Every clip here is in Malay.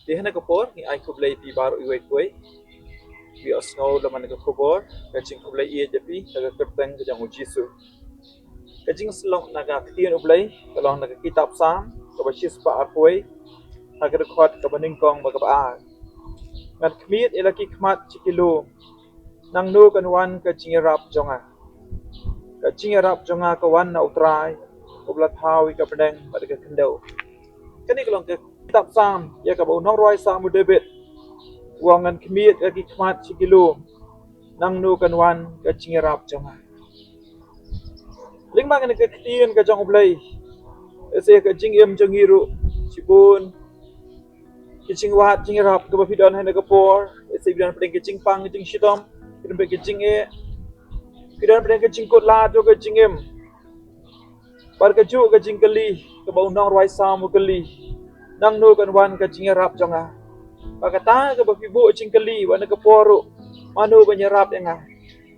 Dia hendak kapor ni ai kublai pi baru iwai kuai. Bi osno laman ke kapor, kacing kublai ia jepi, taga kerteng ke jang ujisu. Kacing selong naga ketian ublai, kalau naga kitab sam, kabashis pa akuai, agar kuat kabaningkong bagab ngat kmit ilaki kmat cikilo nang nu kanwan ka cingirap jonga ka wan na utrai ublat hawi ka pedeng pada ka kendau kani kalong ke kitab sam ya ka nong roi sam David wangan kmit ilaki kmat cikilo nang nu kanwan ka cingirap jonga ling mangan ka kitien ka jong ublai ese ka jingim jongiru cibun kicing wahat cing rap ke bapidon hai negapor ese bidan pedeng kicing pang kicing shitom bidan pedeng kicing bidan pedeng kicing kot la jo kicing par kaju kicing kali ke bau nong roi sam kali nang no kan wan kicing rap jonga pakata ke bapibu kicing kali wan negapor manu banyarap enga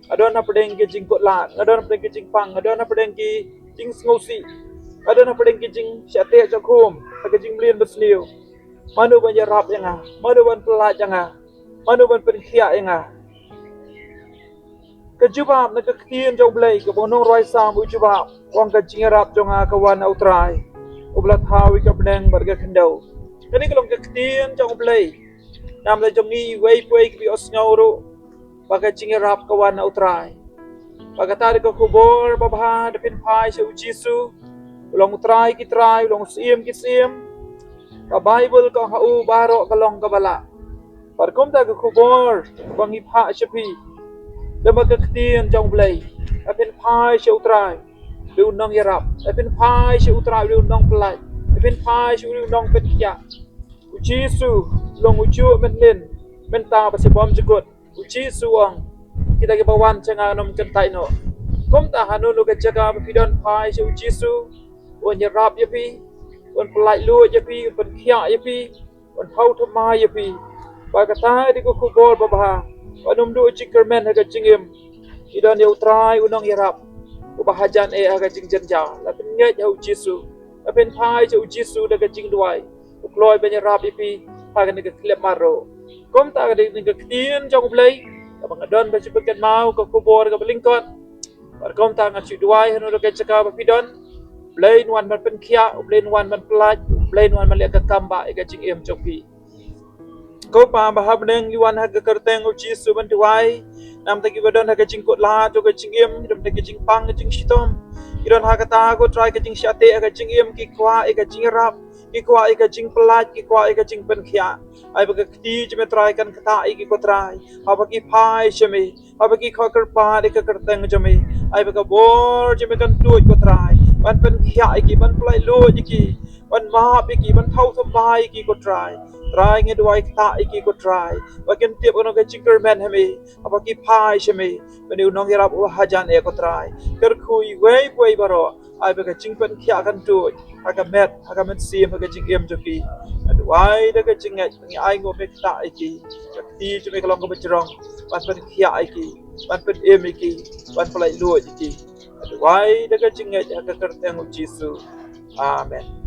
adon na pedeng kicing kot la adon pedeng kicing pang adon na pedeng kicing ngosi adon na pedeng kicing syate jakum kicing blin besliu manu ban jarap yang manu ban pelat yang manu ban perkhia yang kejubab nak ketien jauh belai ke bonong roi sam ujubab wang ke jingarap jonga kawan utrai ublat hawi ke beneng barga kendau kani kalong ke ketien jauh belai nam le jongi wei puai ke osngauru baga jingarap kawan utrai baga tari ke kubur babha depin pai se ujisu ulong utrai kitrai ulong sim kisim ka Bible ka hau baro kalong kabala parkom ta ka kubor bangi pha shapi dama ka ktien jong blai apin phai she utrai lu nong yarap apin phai she utrai lu nong plai apin phai she lu nong pen kya ujisu long uju men menta pasi bom jukut ujisu ang kita ke bawan changa nom kentai no kom ta hanu lu ka jaga pidon phai she ujisu on yarap yapi on pelai lu yapi on khia yapi on hau thama yapi ba kata di ko kubor babha wanum du chikermen ha ka chingim idan ya utrai unong yarap ubahajan ha ka jingjenja la pen ngai ha ujisu la pen phai cha ujisu da ka jingduai ukloi ben yarap yapi ha ka ni ka klep maro kom ta ka ni ka tien jong blai ka bang adon ba chipen mau ka kubor ka belingkot par kom ta ngat duai hanu ka chaka ba pidon Blain wan man pen kia, blain wan man pelaj, blain wan man lihat ke kamba ika cing em copi. Kau pa bahab neng iwan ha ke kerteng uci suban tuai, nam taki badon ha ke cing kot la jo ke cing em, idam taki cing pang ke cing shitom. Idon ha kata ko try ke cing syate ha ke cing em ki kwa ika cing rap, ki kwa ika cing pelaj, ki kwa ika cing pen kia. Ai ba ke kti jeme try kan kata iki ko try. Ha ba ki pai jeme, ha ba ki kho kerpa ika kerteng jeme. Ai ba ke bor jeme kan tuj ko try. Ban pen kia iki ban plai lo iki ban ma iki ban thau tham bai iki ko try nge duai ta iki ko try bagian tiap ono ke chicker man hame apa ki pai shame ban u nong yarap hajan e ko try ker kui wei wei baro ai ba ke ching pen kia kan tu aga met sim aga ching em joki duai da ke ching ngi ai ngo me ta iki ti chume kalong ko bejrong ban pen kia iki ban pen em iki ban plai lo iki Why daga jinga daga kerteng Jisu. Amen.